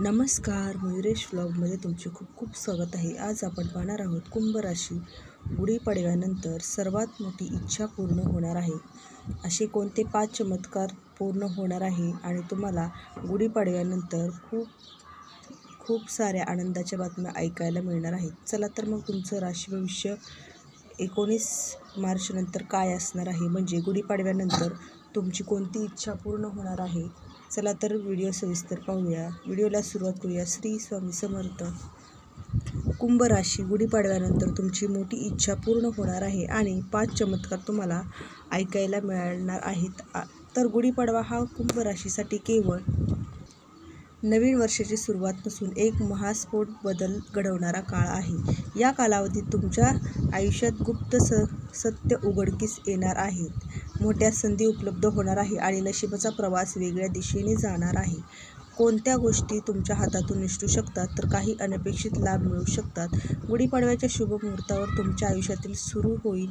नमस्कार, मयुरेश व्लॉगमध्ये तुमचे खूप खूप स्वागत आहे. आज आपण पाहणार आहोत कुंभ राशी गुढीपाडव्यानंतर सर्वात मोठी इच्छा पूर्ण होणार आहे. असे कोणते 5 चमत्कार पूर्ण होणार आहे आणि तुम्हाला गुढीपाडव्यानंतर खूप खूप साऱ्या आनंदाच्या बातम्या ऐकायला मिळणार आहेत. चला तर मग तुमचं राशी भविष्य 19 मार्च नंतर काय असणार आहे, म्हणजे गुढीपाडव्यानंतर तुमची कोणती इच्छा पूर्ण होणार आहे. चला तर व्हिडिओ सविस्तर पाहूया. व्हिडिओला सुरुवात करूया. श्री स्वामी समर्थ. कुंभ राशी गुढीपाडव्यानंतर तुमची मोठी इच्छा पूर्ण होणार आहे आणि 5 चमत्कार तुम्हाला ऐकायला मिळणार आहेत. तर गुढीपाडवा हा कुंभ राशीसाठी केवळ नवीन वर्षाची सुरुवात नसून एक महास्फोट बदल घडवणारा काळ आहे. या कालावधीत तुमच्या आयुष्यात गुप्त सत्य उघडकीस येणार आहेत. मोठ्या संधी उपलब्ध होणार आहे आणि नशिबाचा प्रवास वेगळ्या दिशेने जाणार आहे. कोणत्या गोष्टी तुमच्या हातातून निसटू शकतात, तर काही अनपेक्षित लाभ मिळू शकतात. गुढीपाडव्याच्या शुभ मुहूर्तावर तुमच्या आयुष्यातील सुरू होईल,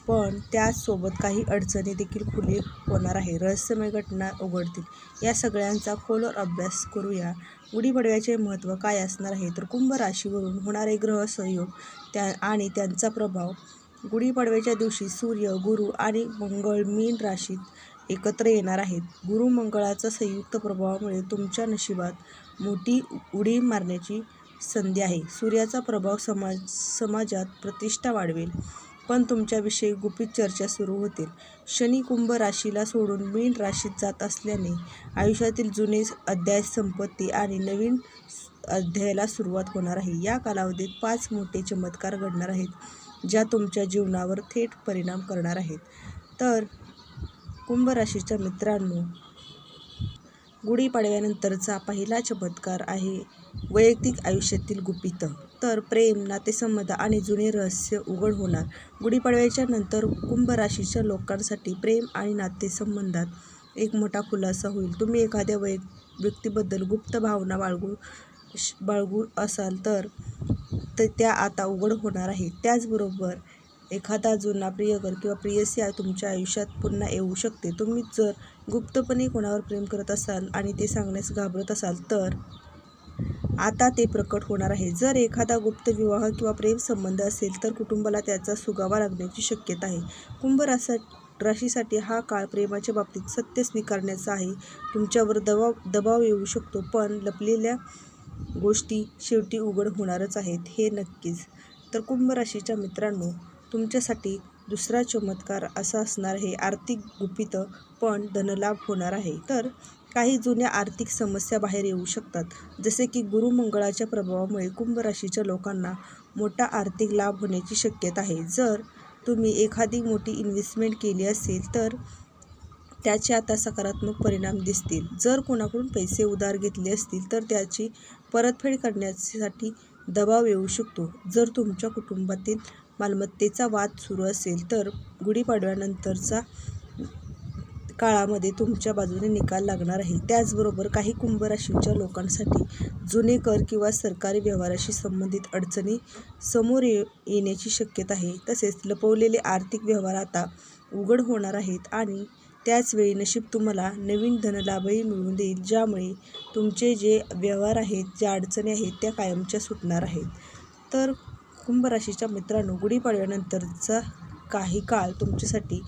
पण त्याचसोबत काही अडचणी देखील खुली होणार आहे. रहस्यमय घटना उघडतील. या सगळ्यांचा खोलवर अभ्यास करूया. गुढीपाडव्याचे महत्त्व काय असणार आहे, तर कुंभ राशीवरून होणारे ग्रह संयोग आणि त्यांचा प्रभाव. गुढीपाडव्याच्या दिवशी सूर्य, गुरु आणि मंगळ मीन राशीत एकत्र येणार आहेत. गुरु मंगळाच्या संयुक्त प्रभावामुळे तुमच्या नशिबात मोठी उडी मारण्याची संधी आहे. सूर्याचा प्रभाव समाजात प्रतिष्ठा वाढवेल, पण तुमच्याविषयी गुपित चर्चा सुरू होतील. शनी कुंभ राशीला सोडून मीन राशीत जात असल्याने आयुष्यातील जुने अध्याय संपत्ती आणि नवीन अध्यायाला सुरुवात होणार आहे. या कालावधीत 5 मोठे चमत्कार घडणार आहेत, ज्या तुमच्या जीवनावर थेट परिणाम करणार आहेत. तर कुंभ राशीच्या मित्रांनो, गुढीपाडव्यानंतरचा पहिला चमत्कार आहे वैयक्तिक आयुष्यातील गुपित. तर प्रेम, नातेसंबंध आणि जुने रहस्य उघड होणार. गुढीपाडव्याच्या नंतर कुंभ राशीच्या लोकांसाठी प्रेम आणि नातेसंबंधात एक मोठा खुलासा होईल. तुम्ही एखाद्या व्यक्तीबद्दल गुप्त भावना बाळगू असाल तर त्या आता उघड होणार आहेत. त्याचबरोबर एखादा जुना प्रियकर किंवा प्रेयसी तुमच्या आयुष्यात पुन्हा येऊ शकते. तुम्ही जर गुप्तपणे कोणावर प्रेम करत असाल आणि ते सांगण्यास घाबरत असाल तर आता ते प्रकट होणार आहे. जर एखादा गुप्त विवाह किंवा प्रेम संबंध असेल तर कुटुंबाला त्याचा सुगावा लागण्याची शक्यता आहे. कुंभ राशीसाठी हा काळ प्रेमाच्या बाबतीत सत्य स्वीकारण्याचा आहे. तुमच्यावर दबाव येऊ शकतो, पण लपलेल्या गोष्टी शेवटी उघड होणारच आहेत, हे नक्कीच. तर कुंभ राशीच्या मित्रांनो, तुमच्यासाठी दुसरा चमत्कार असा असणार आहे आर्थिक गुपित पण धनलाभ होणार आहे. तर काही जुन्या आर्थिक समस्या बाहेर येऊ शकतात, जसे की गुरु मंगळाच्या प्रभावामुळे कुंभ राशीच्या लोकांना मोठा आर्थिक लाभ होण्याची शक्यता आहे. जर तुम्ही एखादी मोठी इन्व्हेस्टमेंट केली असेल तर त्याचे आता सकारात्मक परिणाम दिसतील. जर कोणाकडून पैसे उधार घेतले असतील तर त्याची परतफेड करण्यासाठी दबाव येऊ शकतो. जर तुमच्या कुटुंबातील मालमत्तेचा वाद सुरू असेल तर गुढीपाडव्यानंतरचा काळामध्ये तुमच्या बाजूने निकाल लागणार आहे. त्याचबरोबर काही कुंभ राशीच्या लोकांसाठी जुने कर किंवा सरकारी व्यवहाराशी संबंधित अडचणी समोर येण्याची शक्यता आहे. तसेच लपवलेले आर्थिक व्यवहार आता उघड होणार आहेत आणि त्याचवेळी नशीब तुम्हाला नवीन धनलाभही मिळवून देईल, ज्यामुळे तुमचे जे व्यवहार आहेत, ज्या अडचणी आहेत, त्या कायमच्या सुटणार आहेत. तर कुंभ राशीच्या मित्रांनो, गुढीपाडव्यानंतरचा काही काळ तुमच्यासाठी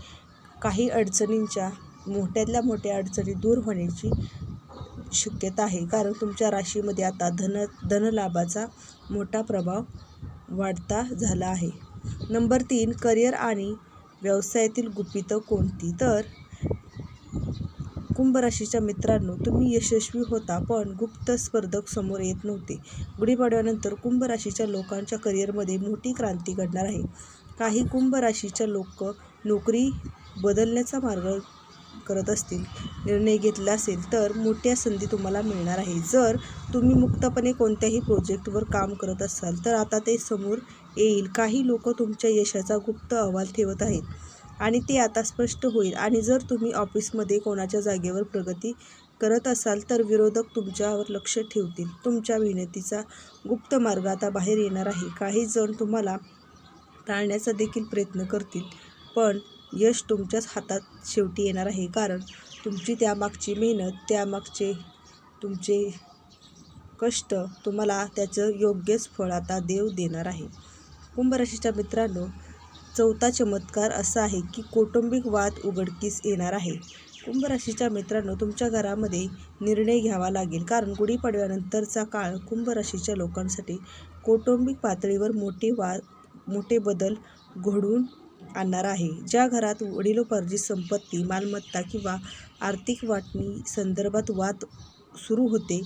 काही अडचणींच्या मोठ्यातल्या मोठ्या अडचणी दूर होण्याची शक्यता आहे, कारण तुमच्या राशीमध्ये आता धनलाभाचा मोठा प्रभाव वाढता झाला आहे. नंबर 3, करिअर आणि व्यवसायातील गुपित कोणती. तर कुंभ राशीच्या मित्रांनो, तुम्ही यशस्वी होता, पण गुप्त स्पर्धक समोर येत नव्हते. गुढीपाडव्यानंतर कुंभ राशीच्या लोकांच्या करिअरमध्ये मोठी क्रांती घडणार आहे. काही कुंभ राशीच्या लोक नोकरी बदलण्याचा मार्ग करत असतील, निर्णय घेतला असेल तर मोठ्या संधी तुम्हाला मिळणार आहे. जर तुम्ही मुक्तपणे कोणत्याही प्रोजेक्टवर काम करत असाल तर आता ते समोर येईल. काही लोक तुमच्या यशाचा गुप्त अहवाल ठेवत आहेत आणि ते आता स्पष्ट होईल. आणि जर तुम्ही ऑफिसमध्ये कोणाच्या जागेवर प्रगती करत असाल तर विरोधक तुमच्यावर लक्ष ठेवतील. तुमच्या मेहनतीचा गुप्त मार्ग आता बाहेर येणार आहे. काही जण तुम्हाला टाळण्याचा देखील प्रयत्न करतील, पण यश तुमच्याच हातात शेवटी येणार आहे, कारण तुमची त्यामागची मेहनत, त्यामागचे तुमचे कष्ट तुम्हाला त्याचं योग्यच फळ आता देव देणार आहे. कुंभ राशीच्या मित्रांनो, चौथा चमत्कार असा आहे की कौटुंबिक वाद उघडकीस येणार आहे. कुंभ राशीच्या मित्रांनो, तुमच्या घरामध्ये निर्णय घ्यावा लागेल, कारण गुढीपाडव्यानंतरचा काळ कुंभ राशीच्या लोकांसाठी कौटुंबिक पातळीवर मोठे बदल घडवून आणणार आहे. ज्या घरात वडिलोपार्जित संपत्ती, मालमत्ता किंवा आर्थिक वाटणी संदर्भात वाद सुरू होते,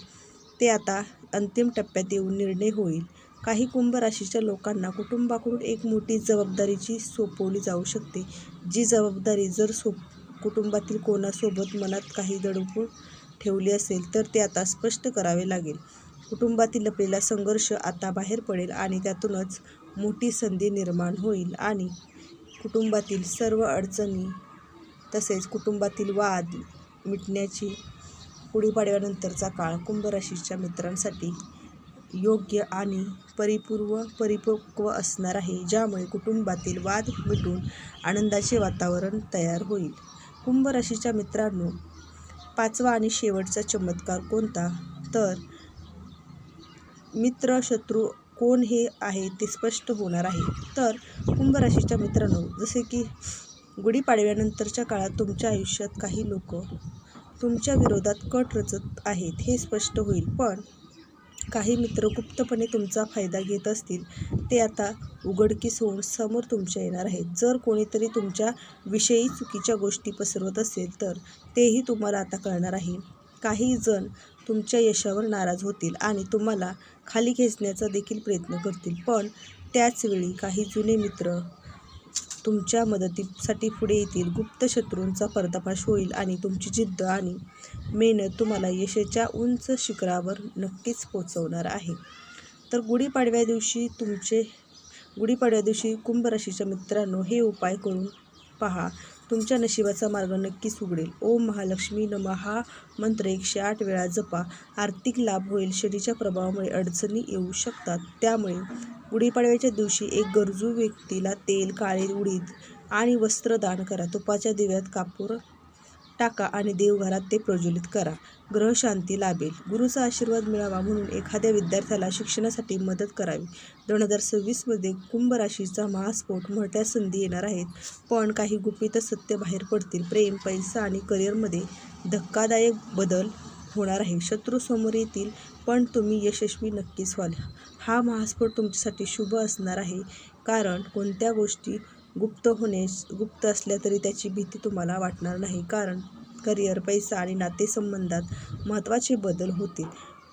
ते आता अंतिम टप्प्यात येऊन निर्णय होईल. काही कुंभ राशीच्या लोकांना कुटुंबाकडून एक मोठी जबाबदारीची सोपवली जाऊ शकते. जी जबाबदारी जर कुटुंबातील कोणासोबत मनात काही दडपून ठेवली असेल तर ते आता स्पष्ट करावे लागेल. कुटुंबातील लपलेला संघर्ष आता बाहेर पडेल आणि त्यातूनच मोठी संधी निर्माण होईल आणि कुटुंबातील सर्व अडचणी तसेच कुटुंबातील वाद मिटण्याची गुढीपाडव्यानंतरचा काळ कुंभ राशीच्या मित्रांसाठी योग्य आणि परिपक्व असणार आहे, ज्यामुळे कुटुंबातील वाद मिटून आनंदाचे वातावरण तयार होईल. कुंभ राशीच्या मित्रांनो, पाचवा आणि शेवटचा चमत्कार कोणता? तर मित्र शत्रू कोण हे आहे ते स्पष्ट होणार आहे. तर कुंभ राशीच्या मित्रांनो, जसे की गुढीपाडव्यानंतरच्या काळात तुमच्या आयुष्यात काही लोक तुमच्या विरोधात कट रचत आहेत हे स्पष्ट होईल. पण काही मित्र गुप्तपणे तुमचा फायदा घेत असतील, ते आता उघडकीस होऊन समोर तुमच्या येणार आहेत. जर कोणीतरी तुमच्या विषयी चुकीच्या गोष्टी पसरवत असेल तर तेही तुम्हाला आता कळणार आहे. काही जण तुमच्या यशावर नाराज होतील आणि तुम्हाला खाली खेचण्याचा देखील प्रयत्न करतील. पण त्याचवेळी काही जुने मित्र तुमच्या मदतीसाठी पुढे येतील. गुप्त शत्रूंचा पर्दाफाश होईल आणि तुमची जिद्द आणि मेहनत तुम्हाला यशाच्या उंच शिखरावर नक्कीच पोहोचवणार आहे. तर गुढीपाडव्या दिवशी कुंभ राशीच्या मित्रांनो, हे उपाय करून पहा. तुमच्या नशिबाचा मार्ग नक्कीच उघडेल. ओम महालक्ष्मी नमः हा मंत्र 108 वेळा जपा. आर्थिक लाभ होईल. शनीच्या प्रभावामुळे अडचणी येऊ शकतात, त्यामुळे गुढीपाडव्याच्या दिवशी एक गरजू व्यक्तीला तेल, काळे उडीद आणि वस्त्र दान करा. तुपाच्या दिव्यात कापूर टाका आणि देवघरात ते प्रज्वलित करा. ग्रहशांती लाभेल. गुरुचा आशीर्वाद मिळावा म्हणून एखाद्या विद्यार्थ्याला शिक्षणासाठी मदत करावी. 2026 कुंभ राशीचा महास्फोट, मोठ्या संधी येणार आहेत, पण काही गुपित सत्य बाहेर पडतील. प्रेम, पैसा आणि करिअरमध्ये धक्कादायक बदल होणार आहे. शत्रू समोर येतील, पण तुम्ही यशस्वी नक्कीच व्हाल. हा महास्फोट तुमच्यासाठी शुभ असणार आहे, कारण कोणत्या गोष्टी गुप्त असल्या तरी त्याची भीती तुम्हाला वाटणार नाही, कारण करिअर, पैसा आणि नातेसंबंधात महत्त्वाचे बदल होतील.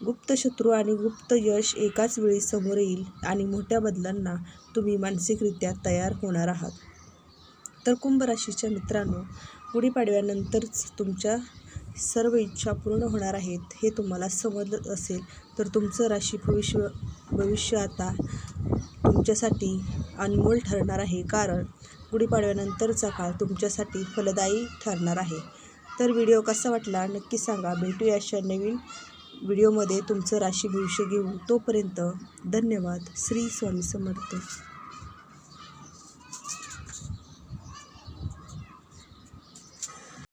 गुप्त शत्रू आणि गुप्त यश एकाच वेळी समोर येईल आणि मोठ्या बदलांना तुम्ही मानसिकरित्या तयार होणार आहात. तर कुंभ राशीच्या मित्रांनो, गुढीपाडव्यानंतरच तुमच्या सर्व इच्छा पूर्ण होणार आहेत हे तुम्हाला समजलं असेल तर तुमचं राशी भविष्य आता तुमच्यासाठी अनमोल ठरणार आहे, कारण गुढीपाडव्यानंतरचा काळ तुमच्यासाठी फलदायी ठरणार आहे. तर व्हिडिओ कसा वाटला नक्की सांगा. भेटूया अशा नवीन व्हिडिओमध्ये तुमचं राशी भविष्य घेऊन. तोपर्यंत धन्यवाद. श्री स्वामी समर्थ.